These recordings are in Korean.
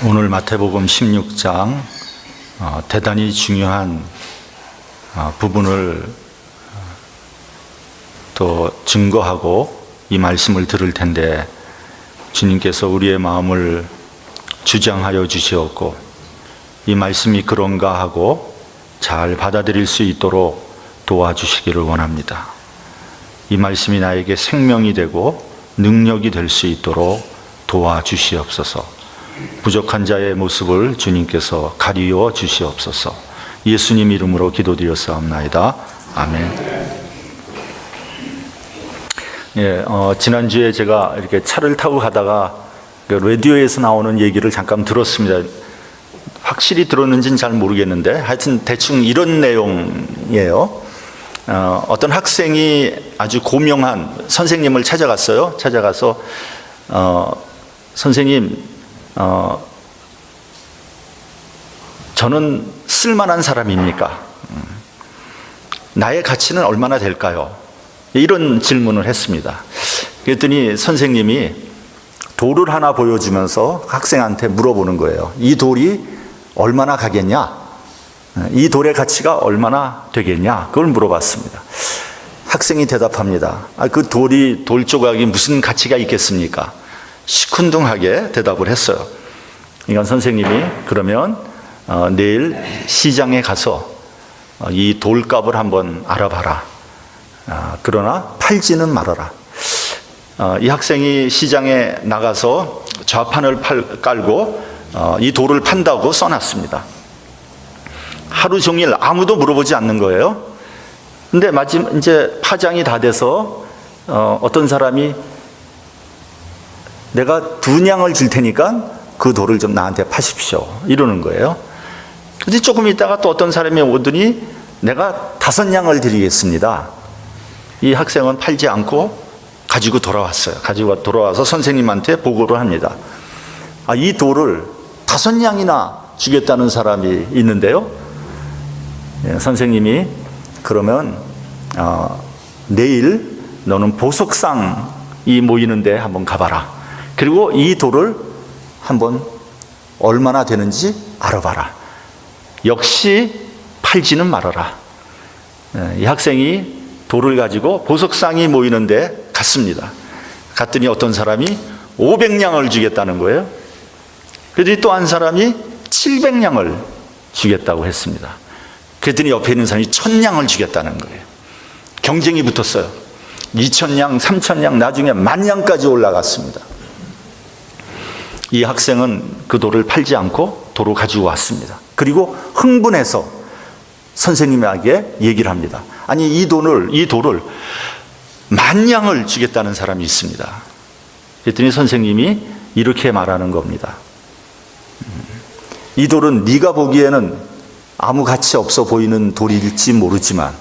오늘 마태복음 16장 대단히 중요한 부분을 또 증거하고 이 말씀을 들을 텐데, 주님께서 우리의 마음을 주장하여 주시었고 이 말씀이 그런가 하고 잘 받아들일 수 있도록 도와주시기를 원합니다. 이 말씀이 나에게 생명이 되고 능력이 될 수 있도록 도와주시옵소서. 부족한 자의 모습을 주님께서 가리워 주시옵소서. 예수님 이름으로 기도드렸사옵나이다. 아멘. 지난주에 제가 이렇게 차를 타고 가다가 라디오에서 나오는 얘기를 잠깐 들었습니다. 확실히 들었는지는 잘 모르겠는데 하여튼 대충 이런 내용이에요. 어떤 학생이 아주 고명한 선생님을 찾아갔어요. 찾아가서 선생님, 저는 쓸만한 사람입니까? 나의 가치는 얼마나 될까요? 이런 질문을 했습니다. 그랬더니 선생님이 돌을 하나 보여주면서 학생한테 물어보는 거예요. 이 돌이 얼마나 가겠냐? 이 돌의 가치가 얼마나 되겠냐? 그걸 물어봤습니다. 학생이 대답합니다. 그 돌 조각이 무슨 가치가 있겠습니까? 시큰둥하게 대답을 했어요. 그러니까 선생님이 그러면 내일 시장에 가서 이 돌값을 한번 알아봐라. 그러나 팔지는 말아라. 이 학생이 시장에 나가서 좌판을 깔고 이 돌을 판다고 써놨습니다. 하루 종일 아무도 물어보지 않는 거예요. 근데 마침 이제 파장이 다 돼서 어떤 사람이 내가 2냥을 줄 테니까 그 돌을 좀 나한테 파십시오, 이러는 거예요. 근데 조금 있다가 또 어떤 사람이 오더니 내가 5냥을 드리겠습니다. 이 학생은 팔지 않고 가지고 돌아왔어요. 가지고 돌아와서 선생님한테 보고를 합니다. 이 돌을 5냥이나 주겠다는 사람이 있는데요. 선생님이 그러면 내일 너는 보석상이 모이는데 한번 가봐라. 그리고 이 돌을 한번 얼마나 되는지 알아봐라. 역시 팔지는 말아라. 이 학생이 돌을 가지고 보석상이 모이는데 갔습니다. 갔더니 어떤 사람이 500냥을 주겠다는 거예요. 그랬더니 또 한 사람이 700냥을 주겠다고 했습니다. 그랬더니 옆에 있는 사람이 1000냥을 주겠다는 거예요. 경쟁이 붙었어요. 2000냥, 3000냥, 나중에 10,000냥까지 올라갔습니다. 이 학생은 그 돌을 팔지 않고 도로 가지고 왔습니다. 그리고 흥분해서 선생님에게 얘기를 합니다. 아니, 이 돌을 10,000냥을 주겠다는 사람이 있습니다. 그랬더니 선생님이 이렇게 말하는 겁니다. 이 돌은 네가 보기에는 아무 가치 없어 보이는 돌일지 모르지만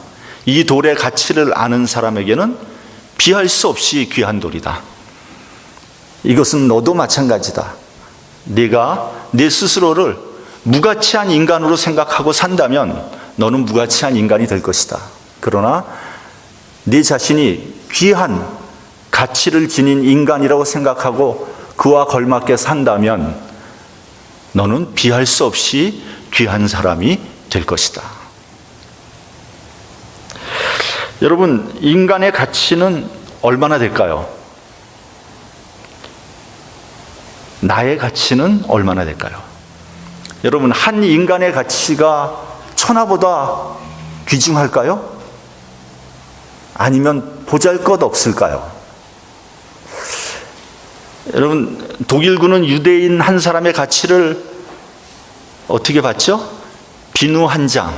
이 돌의 가치를 아는 사람에게는 비할 수 없이 귀한 돌이다. 이것은 너도 마찬가지다. 네가 내 스스로를 무가치한 인간으로 생각하고 산다면 너는 무가치한 인간이 될 것이다. 그러나 네 자신이 귀한 가치를 지닌 인간이라고 생각하고 그와 걸맞게 산다면 너는 비할 수 없이 귀한 사람이 될 것이다. 여러분, 인간의 가치는 얼마나 될까요? 나의 가치는 얼마나 될까요? 여러분, 한 인간의 가치가 천하보다 귀중할까요? 아니면 보잘것없을까요? 여러분, 독일군은 유대인 한 사람의 가치를 어떻게 봤죠? 비누 한 장.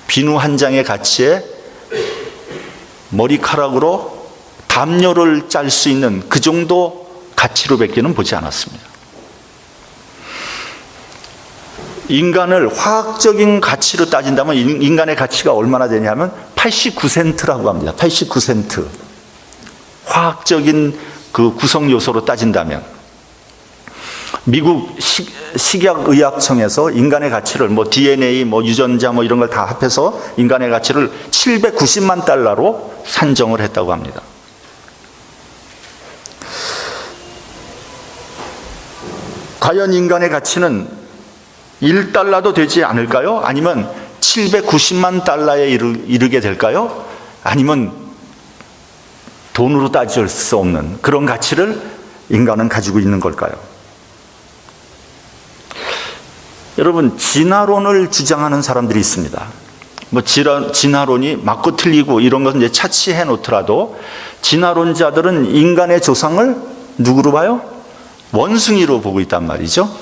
비누 한 장의 가치에 머리카락으로 담요를 짤 수 있는 그 정도 가치로밖에는 보지 않았습니다. 인간을 화학적인 가치로 따진다면 인간의 가치가 얼마나 되냐면 89센트라고 합니다. 89센트. 화학적인 그 구성 요소로 따진다면 미국 식약의학청에서 인간의 가치를 DNA, 유전자 이런 걸 다 합해서 인간의 가치를 790만 달러로 산정을 했다고 합니다. 과연 인간의 가치는 1달러도 되지 않을까요? 아니면 790만 달러에 이르게 될까요? 아니면 돈으로 따질 수 없는 그런 가치를 인간은 가지고 있는 걸까요? 여러분, 진화론을 주장하는 사람들이 있습니다. 진화론이 맞고 틀리고 이런 것은 이제 차치해 놓더라도 진화론자들은 인간의 조상을 누구로 봐요? 원숭이로 보고 있단 말이죠.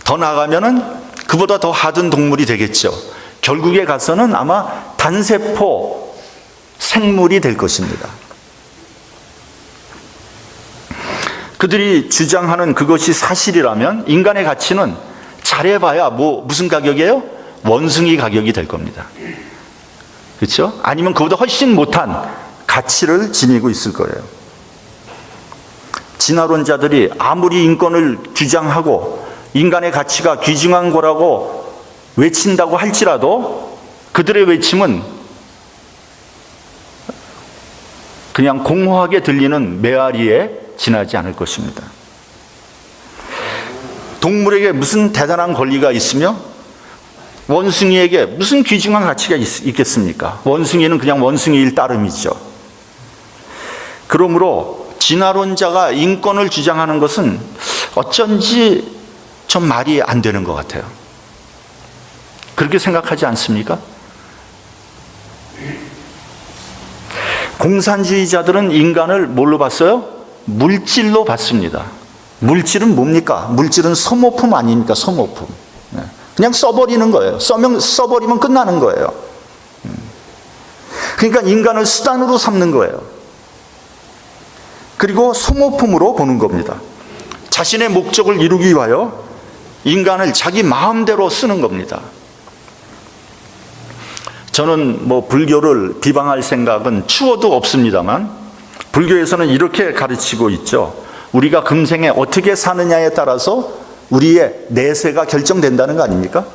더 나아가면은 그보다 더 하든 동물이 되겠죠. 결국에 가서는 아마 단세포 생물이 될 것입니다. 그들이 주장하는 그것이 사실이라면 인간의 가치는 잘해봐야 무슨 가격이에요? 원숭이 가격이 될 겁니다. 그렇죠? 아니면 그보다 훨씬 못한 가치를 지니고 있을 거예요. 진화론자들이 아무리 인권을 주장하고 인간의 가치가 귀중한 거라고 외친다고 할지라도 그들의 외침은 그냥 공허하게 들리는 메아리에 지나지 않을 것입니다. 동물에게 무슨 대단한 권리가 있으며 원숭이에게 무슨 귀중한 가치가 있겠습니까? 원숭이는 그냥 원숭이일 따름이죠. 그러므로 진화론자가 인권을 주장하는 것은 어쩐지 좀 말이 안 되는 것 같아요. 그렇게 생각하지 않습니까? 공산주의자들은 인간을 뭘로 봤어요? 물질로 봤습니다. 물질은 뭡니까? 물질은 소모품 아닙니까? 소모품. 그냥 써버리는 거예요. 써버리면 끝나는 거예요. 그러니까 인간을 수단으로 삼는 거예요. 그리고 소모품으로 보는 겁니다. 자신의 목적을 이루기 위하여 인간을 자기 마음대로 쓰는 겁니다. 저는 불교를 비방할 생각은 추워도 없습니다만 불교에서는 이렇게 가르치고 있죠. 우리가 금생에 어떻게 사느냐에 따라서 우리의 내세가 결정된다는 거 아닙니까?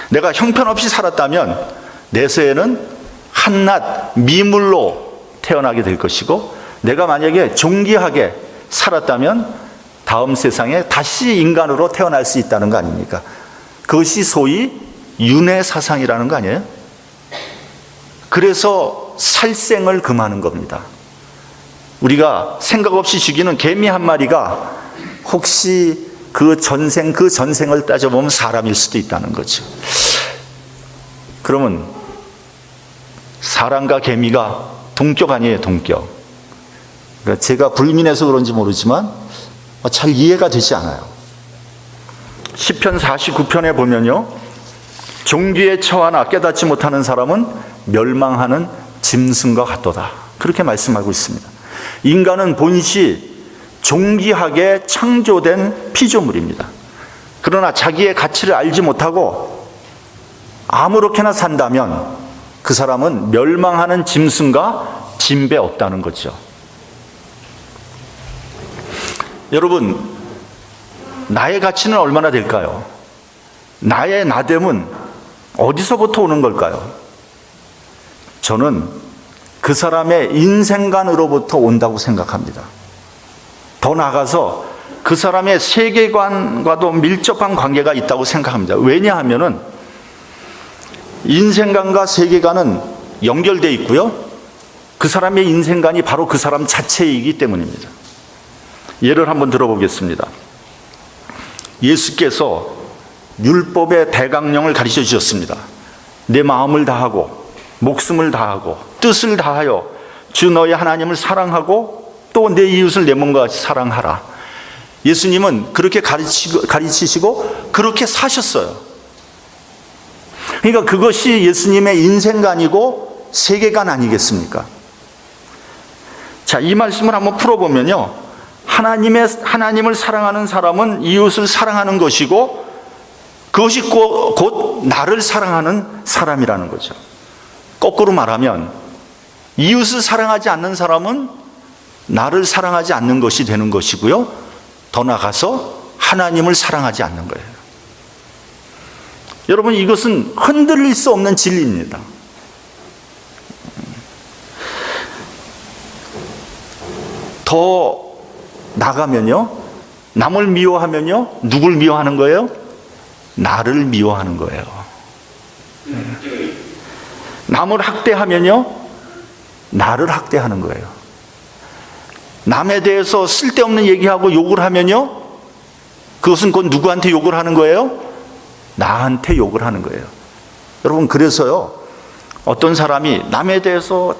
내가 형편없이 살았다면 내세에는 한낱 미물로 태어나게 될 것이고, 내가 만약에 존귀하게 살았다면 다음 세상에 다시 인간으로 태어날 수 있다는 거 아닙니까? 그것이 소위 윤회사상이라는 거 아니에요? 그래서 살생을 금하는 겁니다. 우리가 생각 없이 죽이는 개미 한 마리가 혹시 그 전생을 따져보면 사람일 수도 있다는 거죠. 그러면 사람과 개미가 동격 아니에요, 동격. 그러니까 제가 불민해서 그런지 모르지만 잘 이해가 되지 않아요. 시편 49편에 보면요, 종기에 처하나 깨닫지 못하는 사람은 멸망하는 짐승과 같도다, 그렇게 말씀하고 있습니다. 인간은 본시 존귀하게 창조된 피조물입니다. 그러나 자기의 가치를 알지 못하고 아무렇게나 산다면 그 사람은 멸망하는 짐승과 진배 없다는 거죠. 여러분, 나의 가치는 얼마나 될까요? 나의 나됨은 어디서부터 오는 걸까요? 저는 그 사람의 인생관으로부터 온다고 생각합니다. 더 나아가서 그 사람의 세계관과도 밀접한 관계가 있다고 생각합니다. 왜냐하면 인생관과 세계관은 연결되어 있고요, 그 사람의 인생관이 바로 그 사람 자체이기 때문입니다. 예를 한번 들어보겠습니다. 예수께서 율법의 대강령을 가르쳐 주셨습니다. 내 마음을 다하고 목숨을 다하고 뜻을 다하여 주 너의 하나님을 사랑하고 또 내 이웃을 내 몸과 같이 사랑하라. 예수님은 그렇게 가르치시고 그렇게 사셨어요. 그러니까 그것이 예수님의 인생관이고 세계관 아니겠습니까? 자, 이 말씀을 한번 풀어보면요, 하나님을 사랑하는 사람은 이웃을 사랑하는 것이고 그것이 곧 나를 사랑하는 사람이라는 거죠. 거꾸로 말하면 이웃을 사랑하지 않는 사람은 나를 사랑하지 않는 것이 되는 것이고요, 더 나아가서 하나님을 사랑하지 않는 거예요. 여러분, 이것은 흔들릴 수 없는 진리입니다. 더 나가면요, 남을 미워하면요, 누굴 미워하는 거예요? 나를 미워하는 거예요. 남을 학대하면요, 나를 학대하는 거예요. 남에 대해서 쓸데없는 얘기하고 욕을 하면요, 그것은 곧 누구한테 욕을 하는 거예요? 나한테 욕을 하는 거예요. 여러분, 그래서요, 어떤 사람이 남에 대해서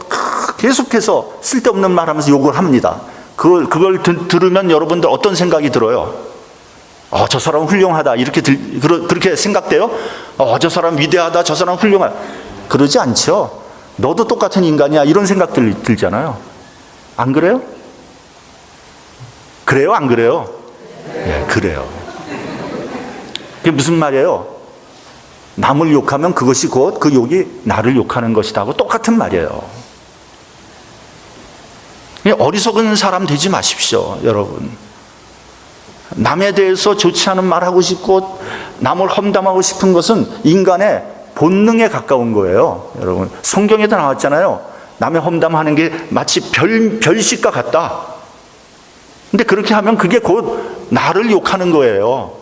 계속해서 쓸데없는 말 하면서 욕을 합니다. 그걸 들으면 여러분들 어떤 생각이 들어요? 저 사람 훌륭하다, 그렇게 생각돼요? 저 사람 위대하다, 저 사람 훌륭하다. 그러지 않죠. 너도 똑같은 인간이야, 이런 생각들 들잖아요. 안 그래요? 그래요, 안 그래요? 네, 그래요. 그게 무슨 말이에요? 남을 욕하면 그것이 곧 그 욕이 나를 욕하는 것이다 하고 똑같은 말이에요. 어리석은 사람 되지 마십시오, 여러분. 남에 대해서 좋지 않은 말 하고 싶고 남을 험담하고 싶은 것은 인간의 본능에 가까운 거예요. 여러분, 성경에도 나왔잖아요. 남의 험담하는 게 마치 별식과 같다. 근데 그렇게 하면 그게 곧 나를 욕하는 거예요.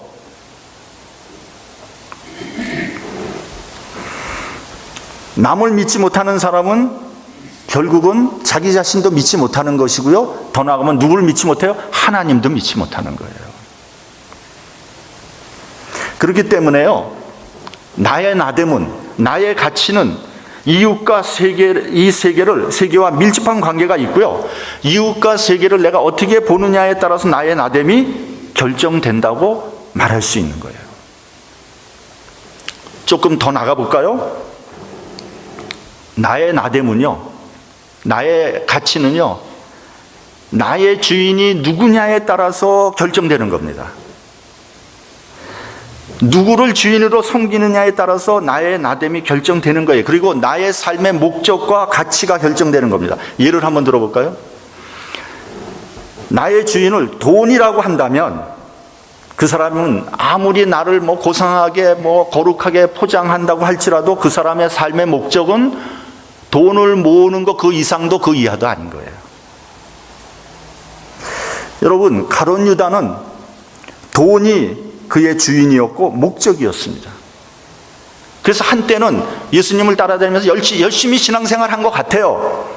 남을 믿지 못하는 사람은 결국은 자기 자신도 믿지 못하는 것이고요. 더 나아가면 누구를 믿지 못해요? 하나님도 믿지 못하는 거예요. 그렇기 때문에요, 나의 나됨은, 나의 가치는 이웃과 세계와 밀접한 관계가 있고요. 이웃과 세계를 내가 어떻게 보느냐에 따라서 나의 나됨이 결정된다고 말할 수 있는 거예요. 조금 더 나가볼까요? 나의 나됨은요, 나의 가치는요, 나의 주인이 누구냐에 따라서 결정되는 겁니다. 누구를 주인으로 섬기느냐에 따라서 나의 나됨이 결정되는 거예요. 그리고 나의 삶의 목적과 가치가 결정되는 겁니다. 예를 한번 들어볼까요? 나의 주인을 돈이라고 한다면 그 사람은 아무리 나를 고상하게 거룩하게 포장한다고 할지라도 그 사람의 삶의 목적은 돈을 모으는 것 그 이상도 그 이하도 아닌 거예요. 여러분, 가룟 유다는 돈이 그의 주인이었고 목적이었습니다. 그래서 한때는 예수님을 따라다니면서 열심히 신앙생활 한 것 같아요.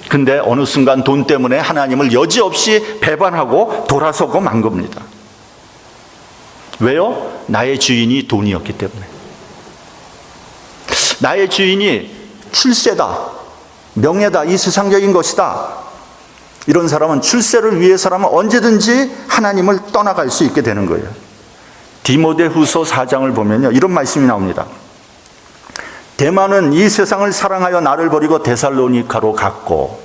근데 어느 순간 돈 때문에 하나님을 여지없이 배반하고 돌아서고 만 겁니다. 왜요? 나의 주인이 돈이었기 때문에. 나의 주인이 출세다, 명예다, 이 세상적인 것이다, 이런 사람은, 출세를 위해서라면 언제든지 하나님을 떠나갈 수 있게 되는 거예요. 디모데후서 4장을 보면요, 이런 말씀이 나옵니다. 데마는 이 세상을 사랑하여 나를 버리고 데살로니가로 갔고,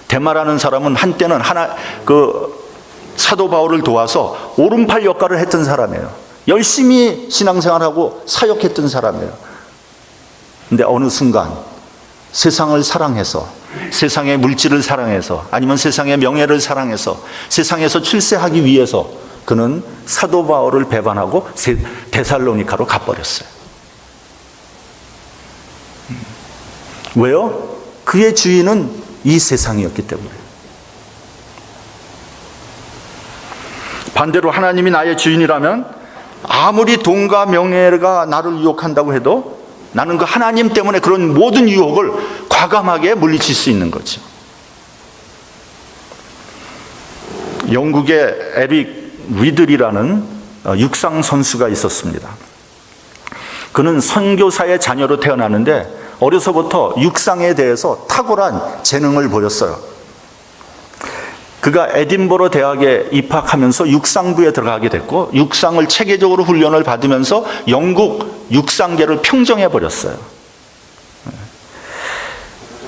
데마라는 사람은 한때는 사도 바울을 도와서 오른팔 역할을 했던 사람이에요. 열심히 신앙생활하고 사역했던 사람이에요. 근데 어느 순간 세상을 사랑해서, 세상의 물질을 사랑해서, 아니면 세상의 명예를 사랑해서 세상에서 출세하기 위해서 그는 사도 바울을 배반하고 데살로니가로 가버렸어요. 왜요? 그의 주인은 이 세상이었기 때문에. 반대로 하나님이 나의 주인이라면 아무리 돈과 명예가 나를 유혹한다고 해도 나는 그 하나님 때문에 그런 모든 유혹을 과감하게 물리칠 수 있는 거죠. 영국의 에릭 위들이라는 육상 선수가 있었습니다. 그는 선교사의 자녀로 태어났는데 어려서부터 육상에 대해서 탁월한 재능을 보였어요. 그가 에딘버러 대학에 입학하면서 육상부에 들어가게 됐고, 육상을 체계적으로 훈련을 받으면서 영국 육상계를 평정해 버렸어요.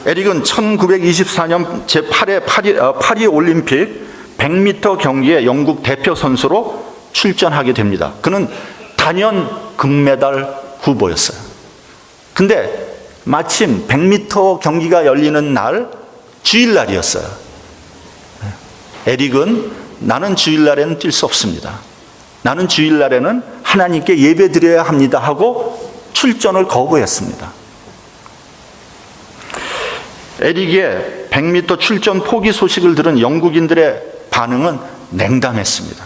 에릭은 1924년 제8회 파리 올림픽 100m 경기에 영국 대표 선수로 출전하게 됩니다. 그는 단연 금메달 후보였어요. 근데 마침 100m 경기가 열리는 날 주일날이었어요. 에릭은 나는 주일날에는 뛸 수 없습니다, 나는 주일날에는 하나님께 예배 드려야 합니다 하고 출전을 거부했습니다. 에릭의 100m 출전 포기 소식을 들은 영국인들의 반응은 냉담했습니다.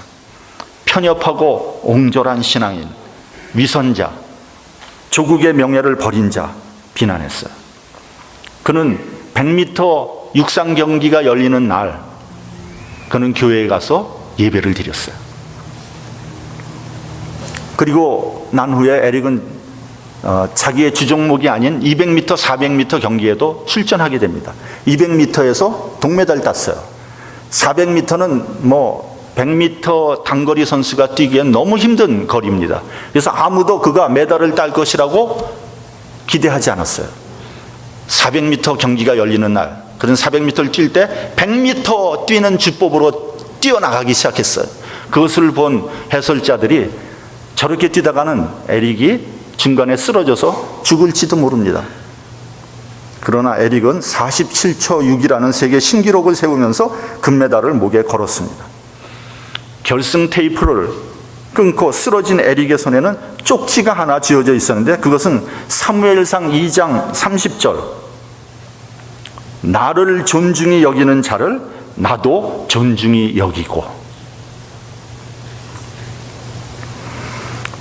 편협하고 옹졸한 신앙인, 위선자, 조국의 명예를 버린 자 비난했어요. 그는 100m 육상 경기가 열리는 날 그는 교회에 가서 예배를 드렸어요. 그리고 난 후에 에릭은 자기의 주종목이 아닌 200m, 400m 경기에도 출전하게 됩니다. 200m에서 동메달 땄어요. 400m는 100m 단거리 선수가 뛰기엔 너무 힘든 거리입니다. 그래서 아무도 그가 메달을 딸 것이라고 기대하지 않았어요. 400m 경기가 열리는 날, 그는 400m를 뛸 때 100m 뛰는 주법으로 뛰어나가기 시작했어요. 그것을 본 해설자들이 저렇게 뛰다가는 에릭이 중간에 쓰러져서 죽을지도 모릅니다. 그러나 에릭은 47초 6이라는 세계 신기록을 세우면서 금메달을 목에 걸었습니다. 결승 테이프를 끊고 쓰러진 에릭의 손에는 쪽지가 하나 쥐어져 있었는데 그것은 사무엘상 2장 30절, 나를 존중히 여기는 자를 나도 존중히 여기고.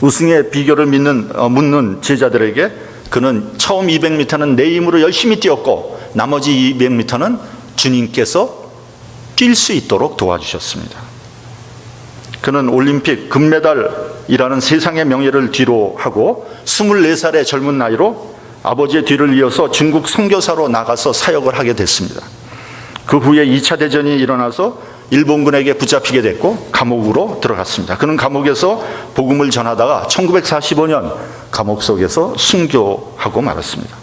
우승의 비결을 묻는 제자들에게 그는 처음 200m는 내 힘으로 열심히 뛰었고 나머지 200m는 주님께서 뛸 수 있도록 도와주셨습니다. 그는 올림픽 금메달이라는 세상의 명예를 뒤로 하고 24살의 젊은 나이로 아버지의 뒤를 이어서 중국 선교사로 나가서 사역을 하게 됐습니다. 그 후에 2차 대전이 일어나서 일본군에게 붙잡히게 됐고 감옥으로 들어갔습니다. 그는 감옥에서 복음을 전하다가 1945년 감옥 속에서 순교하고 말았습니다.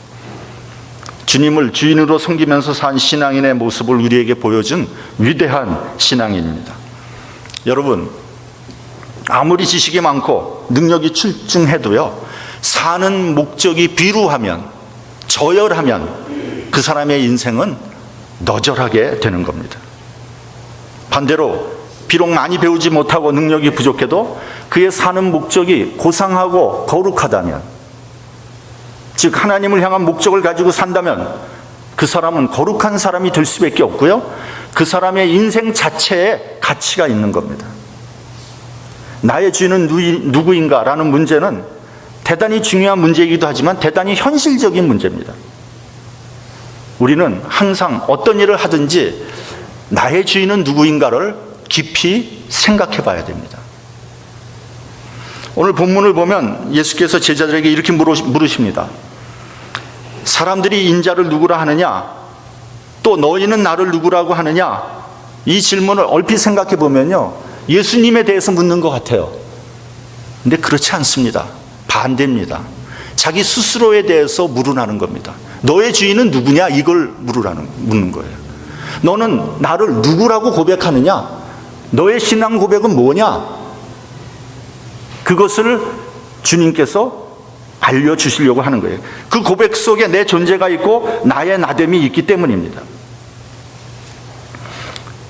주님을 주인으로 섬기면서 산 신앙인의 모습을 우리에게 보여준 위대한 신앙인입니다. 여러분, 아무리 지식이 많고 능력이 출중해도요, 사는 목적이 비루하면, 저열하면 그 사람의 인생은 너절하게 되는 겁니다. 반대로 비록 많이 배우지 못하고 능력이 부족해도 그의 사는 목적이 고상하고 거룩하다면, 즉 하나님을 향한 목적을 가지고 산다면 그 사람은 거룩한 사람이 될 수밖에 없고요, 그 사람의 인생 자체에 가치가 있는 겁니다. 나의 주인은 누구인가라는 문제는 대단히 중요한 문제이기도 하지만 대단히 현실적인 문제입니다. 우리는 항상 어떤 일을 하든지 나의 주인은 누구인가를 깊이 생각해 봐야 됩니다. 오늘 본문을 보면 예수께서 제자들에게 이렇게 물으십니다. 사람들이 인자를 누구라 하느냐? 또 너희는 나를 누구라고 하느냐? 이 질문을 얼핏 생각해 보면요, 예수님에 대해서 묻는 것 같아요. 근데 그렇지 않습니다. 반대입니다. 자기 스스로에 대해서 물으라는 겁니다. 너의 주인은 누구냐? 이걸 묻는 거예요. 너는 나를 누구라고 고백하느냐? 너의 신앙 고백은 뭐냐? 그것을 주님께서 알려주시려고 하는 거예요. 그 고백 속에 내 존재가 있고 나의 나됨이 있기 때문입니다.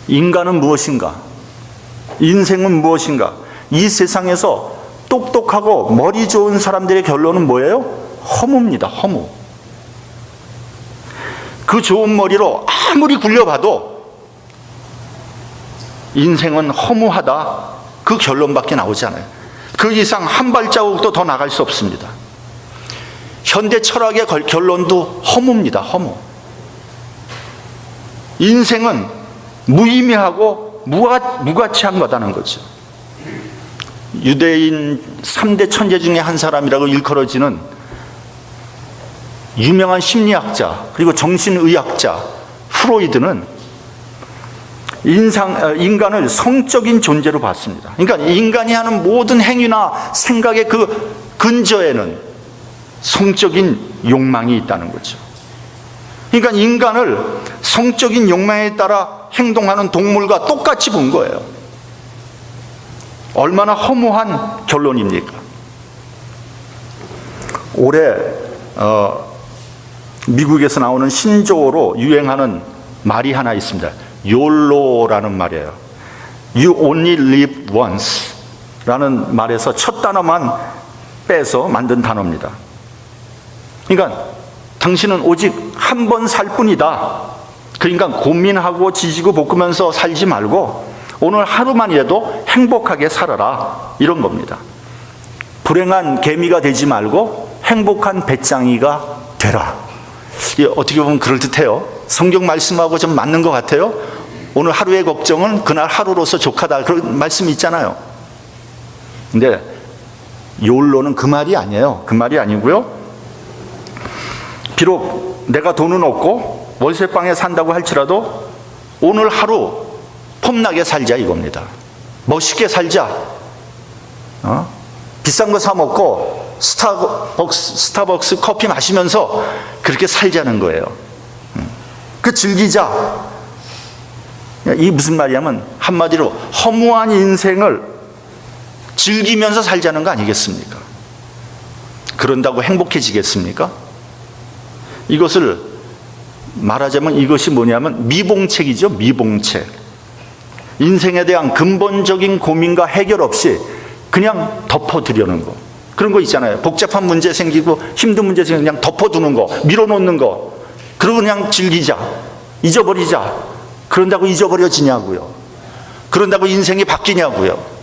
인간은 무엇인가? 인생은 무엇인가? 이 세상에서 똑똑하고 머리 좋은 사람들의 결론은 뭐예요? 허무입니다. 허무. 그 좋은 머리로 아무리 굴려봐도 인생은 허무하다, 그 결론밖에 나오지 않아요. 그 이상 한 발자국도 더 나갈 수 없습니다. 현대 철학의 결론도 허무입니다. 허무. 인생은 무의미하고 무가치한 거다는 거죠. 유대인 3대 천재 중에 한 사람이라고 일컬어지는 유명한 심리학자 그리고 정신의학자 프로이드는 인간을 성적인 존재로 봤습니다. 그러니까 인간이 하는 모든 행위나 생각의 그 근저에는 성적인 욕망이 있다는 거죠. 그러니까 인간을 성적인 욕망에 따라 행동하는 동물과 똑같이 본 거예요. 얼마나 허무한 결론입니까? 올해 미국에서 나오는 신조어로 유행하는 말이 하나 있습니다. YOLO라는 말이에요. You only live once 라는 말에서 첫 단어만 빼서 만든 단어입니다. 그러니까 당신은 오직 한 번 살 뿐이다. 그러니까 고민하고 지지고 볶으면서 살지 말고 오늘 하루만이라도 행복하게 살아라, 이런 겁니다. 불행한 개미가 되지 말고 행복한 배짱이가 되라. 이게 어떻게 보면 그럴듯해요. 성경 말씀하고 좀 맞는 것 같아요. 오늘 하루의 걱정은 그날 하루로서 족하다, 그런 말씀이 있잖아요. 근데 욜로는 그 말이 아니에요. 그 말이 아니고요. 비록 내가 돈은 없고 월세방에 산다고 할지라도 오늘 하루 폼나게 살자, 이겁니다. 멋있게 살자. 비싼 거 사 먹고 스타벅스 커피 마시면서 그렇게 살자는 거예요. 그 즐기자. 이 무슨 말이냐면 한마디로 허무한 인생을 즐기면서 살자는 거 아니겠습니까? 그런다고 행복해지겠습니까? 이것을 말하자면 이것이 뭐냐면 미봉책이죠. 미봉책. 인생에 대한 근본적인 고민과 해결 없이 그냥 덮어두려는 거. 그런 거 있잖아요. 복잡한 문제 생기고 힘든 문제 생기고 그냥 덮어두는 거, 밀어놓는 거. 그러고 그냥 즐기자, 잊어버리자. 그런다고 잊어버려지냐고요. 그런다고 인생이 바뀌냐고요.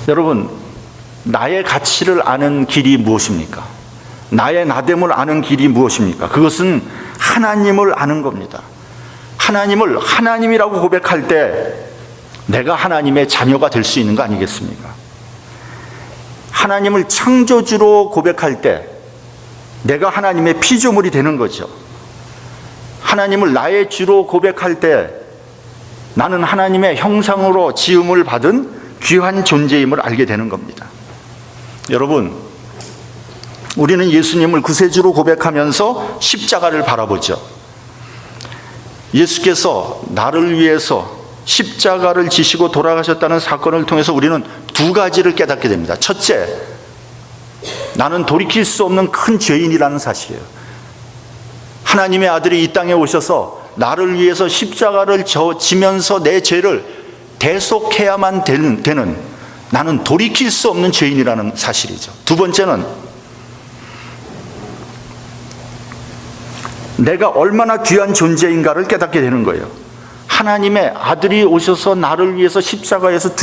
여러분, 나의 가치를 아는 길이 무엇입니까? 나의 나됨을 아는 길이 무엇입니까? 그것은 하나님을 아는 겁니다. 하나님을 하나님이라고 고백할 때 내가 하나님의 자녀가 될 수 있는 거 아니겠습니까? 하나님을 창조주로 고백할 때 내가 하나님의 피조물이 되는 거죠. 하나님을 나의 주로 고백할 때 나는 하나님의 형상으로 지음을 받은 귀한 존재임을 알게 되는 겁니다. 여러분, 우리는 예수님을 구세주로 고백하면서 십자가를 바라보죠. 예수께서 나를 위해서 십자가를 지시고 돌아가셨다는 사건을 통해서 우리는 두 가지를 깨닫게 됩니다. 첫째, 나는 돌이킬 수 없는 큰 죄인이라는 사실이에요. 하나님의 아들이 이 땅에 오셔서 나를 위해서 십자가를 지면서 내 죄를 대속해야만 되는 나는 돌이킬 수 없는 죄인이라는 사실이죠. 두 번째는 내가 얼마나 귀한 존재인가를 깨닫게 되는 거예요. 하나님의 아들이 오셔서 나를 위해서 십자가에서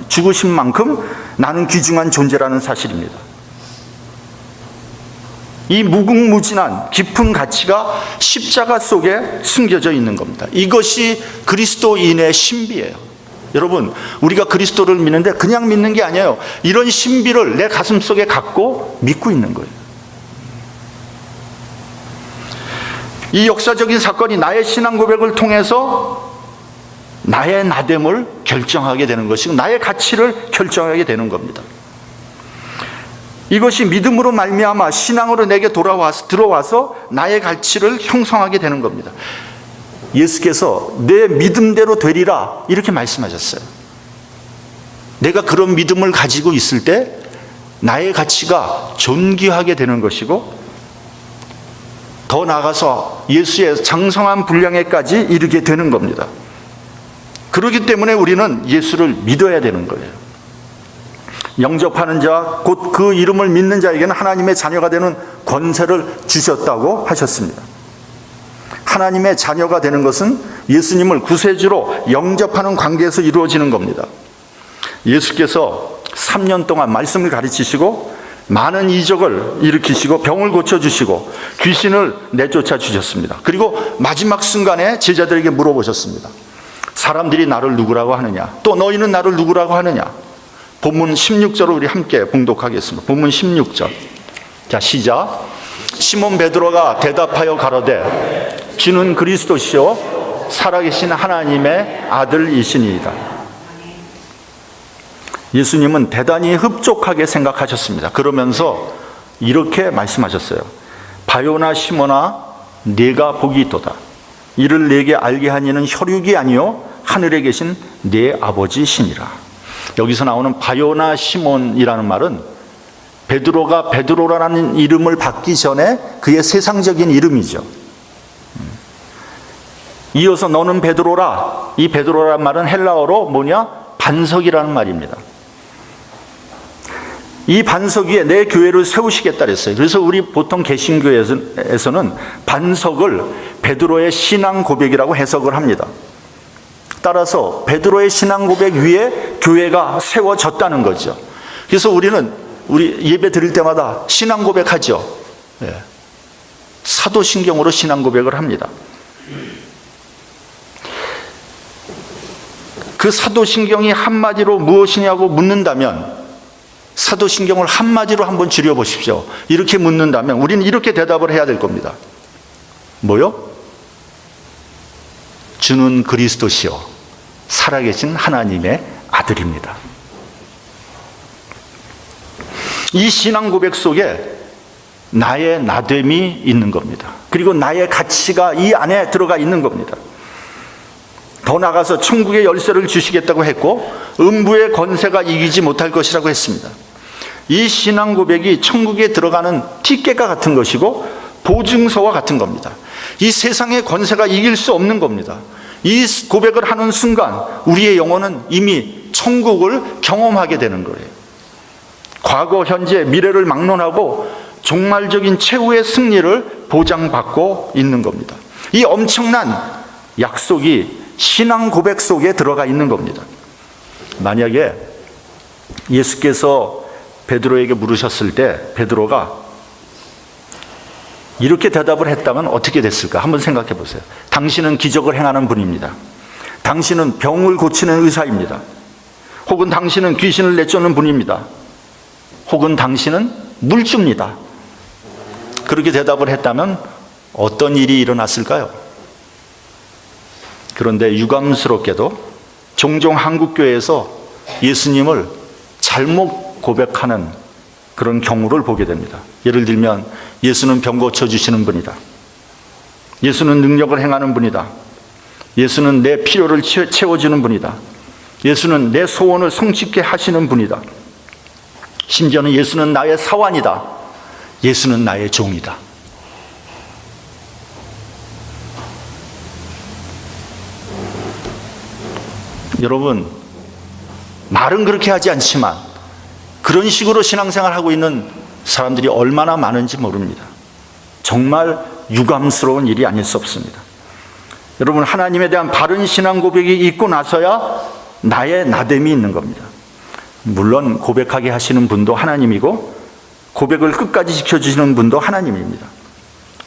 죽으신 만큼 나는 귀중한 존재라는 사실입니다. 이 무궁무진한 깊은 가치가 십자가 속에 숨겨져 있는 겁니다. 이것이 그리스도인의 신비예요. 여러분, 우리가 그리스도를 믿는데 그냥 믿는 게 아니에요. 이런 신비를 내 가슴 속에 갖고 믿고 있는 거예요. 이 역사적인 사건이 나의 신앙 고백을 통해서 나의 나됨을 결정하게 되는 것이고 나의 가치를 결정하게 되는 겁니다. 이것이 믿음으로 말미암아 신앙으로 내게 들어와서 나의 가치를 형성하게 되는 겁니다. 예수께서 내 믿음대로 되리라 이렇게 말씀하셨어요. 내가 그런 믿음을 가지고 있을 때 나의 가치가 존귀하게 되는 것이고 더 나아가서 예수의 장성한 분량에까지 이르게 되는 겁니다. 그렇기 때문에 우리는 예수를 믿어야 되는 거예요. 영접하는 자, 곧 그 이름을 믿는 자에게는 하나님의 자녀가 되는 권세를 주셨다고 하셨습니다. 하나님의 자녀가 되는 것은 예수님을 구세주로 영접하는 관계에서 이루어지는 겁니다. 예수께서 3년 동안 말씀을 가르치시고 많은 이적을 일으키시고 병을 고쳐주시고 귀신을 내쫓아 주셨습니다. 그리고 마지막 순간에 제자들에게 물어보셨습니다. 사람들이 나를 누구라고 하느냐? 또 너희는 나를 누구라고 하느냐? 본문 16절을 우리 함께 봉독하겠습니다. 본문 16절. 자, 시작. 시몬 베드로가 대답하여 가로되 주는 그리스도시요 살아계신 하나님의 아들이시니이다. 예수님은 대단히 흡족하게 생각하셨습니다. 그러면서 이렇게 말씀하셨어요. 바요나 시몬아 네가 복이 있도다. 이를 내게 알게 하니는 혈육이 아니요 하늘에 계신 네 아버지시니라. 여기서 나오는 바요나 시몬이라는 말은 베드로가 베드로라는 이름을 받기 전에 그의 세상적인 이름이죠. 이어서 너는 베드로라. 이 베드로라는 말은 헬라어로 뭐냐? 반석이라는 말입니다. 이 반석 위에 내 교회를 세우시겠다 그랬어요. 그래서 우리 보통 개신교에서는 반석을 베드로의 신앙 고백이라고 해석을 합니다. 따라서 베드로의 신앙 고백 위에 교회가 세워졌다는 거죠. 그래서 우리 예배 드릴 때마다 신앙 고백하죠. 사도신경으로 신앙 고백을 합니다. 그 사도신경이 한마디로 무엇이냐고 묻는다면, 사도신경을 한마디로 한번 줄여보십시오. 이렇게 묻는다면 우리는 이렇게 대답을 해야 될 겁니다. 뭐요? 주는 그리스도시요 살아계신 하나님의 아들입니다. 이 신앙 고백 속에 나의 나됨이 있는 겁니다. 그리고 나의 가치가 이 안에 들어가 있는 겁니다. 더 나아가서 천국의 열쇠를 주시겠다고 했고 음부의 권세가 이기지 못할 것이라고 했습니다. 이 신앙 고백이 천국에 들어가는 티켓과 같은 것이고 보증서와 같은 겁니다. 이 세상의 권세가 이길 수 없는 겁니다. 이 고백을 하는 순간 우리의 영혼은 이미 천국을 경험하게 되는 거예요. 과거, 현재, 미래를 막론하고 종말적인 최후의 승리를 보장받고 있는 겁니다. 이 엄청난 약속이 신앙 고백 속에 들어가 있는 겁니다. 만약에 예수께서 베드로에게 물으셨을 때 베드로가 이렇게 대답을 했다면 어떻게 됐을까? 한번 생각해 보세요. 당신은 기적을 행하는 분입니다. 당신은 병을 고치는 의사입니다. 혹은 당신은 귀신을 내쫓는 분입니다. 혹은 당신은 물주입니다. 그렇게 대답을 했다면 어떤 일이 일어났을까요? 그런데 유감스럽게도 종종 한국교회에서 예수님을 잘못 고백하는 그런 경우를 보게 됩니다. 예를 들면 예수는 병 고쳐주시는 분이다. 예수는 능력을 행하는 분이다. 예수는 내 필요를 채워주는 분이다. 예수는 내 소원을 성취케 하시는 분이다. 심지어는 예수는 나의 사환이다. 예수는 나의 종이다. 여러분, 말은 그렇게 하지 않지만 그런 식으로 신앙생활을 하고 있는 사람들이 얼마나 많은지 모릅니다. 정말 유감스러운 일이 아닐 수 없습니다. 여러분, 하나님에 대한 바른 신앙 고백이 있고 나서야 나의 나됨이 있는 겁니다. 물론 고백하게 하시는 분도 하나님이고 고백을 끝까지 지켜주시는 분도 하나님입니다.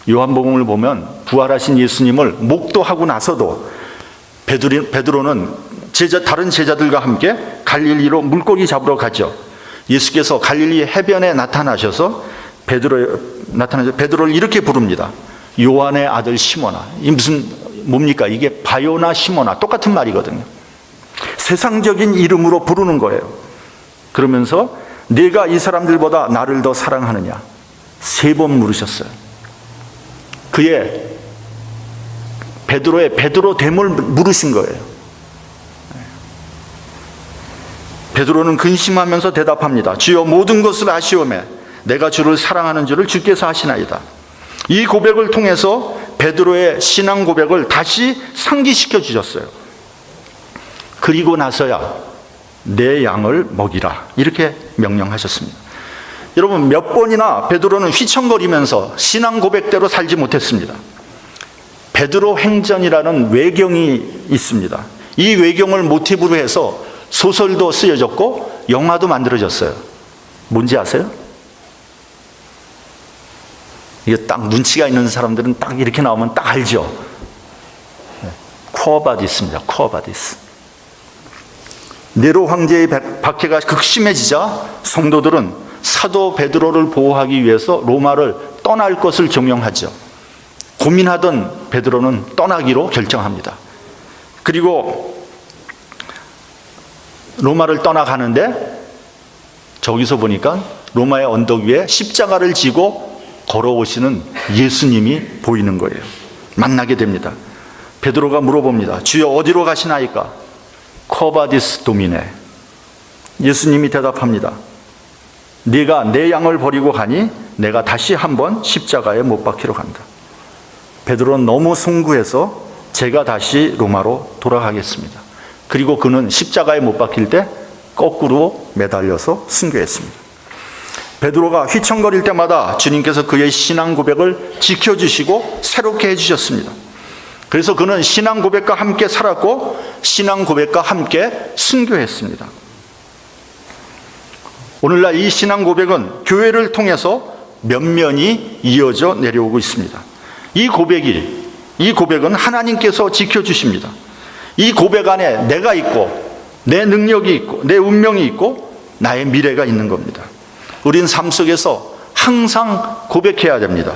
요한복음을 보면 부활하신 예수님을 목도하고 나서도 베드로는 다른 제자들과 함께 갈릴리로 물고기 잡으러 가죠. 예수께서 갈릴리 해변에 나타나셔서 베드로를 이렇게 부릅니다. 요한의 아들 시몬아. 이 뭡니까? 이게 바요나 시몬아. 똑같은 말이거든요. 세상적인 이름으로 부르는 거예요. 그러면서 네가 이 사람들보다 나를 더 사랑하느냐? 3번 물으셨어요. 그의 베드로의 베드로됨을 물으신 거예요. 베드로는 근심하면서 대답합니다. 주여, 모든 것을 아시오매 내가 주를 사랑하는 줄을 주께서 아시나이다. 이 고백을 통해서 베드로의 신앙 고백을 다시 상기시켜 주셨어요. 그리고 나서야 내 양을 먹이라, 이렇게 명령하셨습니다. 여러분, 몇 번이나 베드로는 휘청거리면서 신앙 고백대로 살지 못했습니다. 베드로 행전이라는 외경이 있습니다. 이 외경을 모티브로 해서 소설도 쓰여졌고 영화도 만들어졌어요. 뭔지 아세요? 이게 딱 눈치가 있는 사람들은 딱 이렇게 나오면 딱 알죠. 쿠어바디스입니다. 쿠어바디스. 네로 황제의 박해가 극심해지자 성도들은 사도 베드로를 보호하기 위해서 로마를 떠날 것을 종용하죠. 고민하던 베드로는 떠나기로 결정합니다. 그리고 로마를 떠나가는데 저기서 보니까 로마의 언덕 위에 십자가를 지고 걸어오시는 예수님이 보이는 거예요. 만나게 됩니다. 베드로가 물어봅니다. 주여, 어디로 가시나이까? 코바디스 도미네. 예수님이 대답합니다. 네가 내 양을 버리고 가니 내가 다시 한번 십자가에 못 박히러 간다. 베드로는 너무 송구해서 제가 다시 로마로 돌아가겠습니다. 그리고 그는 십자가에 못 박힐 때 거꾸로 매달려서 순교했습니다. 베드로가 휘청거릴 때마다 주님께서 그의 신앙 고백을 지켜주시고 새롭게 해주셨습니다. 그래서 그는 신앙 고백과 함께 살았고 신앙 고백과 함께 순교했습니다. 오늘날 이 신앙 고백은 교회를 통해서 면면이 이어져 내려오고 있습니다. 이 고백은 하나님께서 지켜주십니다. 이 고백 안에 내가 있고 내 능력이 있고 내 운명이 있고 나의 미래가 있는 겁니다. 우린 삶 속에서 항상 고백해야 됩니다.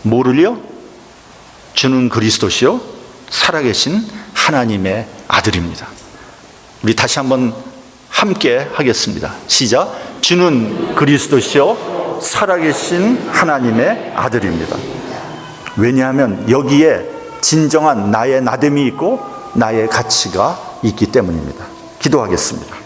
뭐를요? 주는 그리스도시요 살아계신 하나님의 아들입니다. 우리 다시 한번 함께 하겠습니다. 시작. 주는 그리스도시요 살아계신 하나님의 아들입니다. 왜냐하면 여기에 진정한 나의 나됨이 있고 나의 가치가 있기 때문입니다. 기도하겠습니다.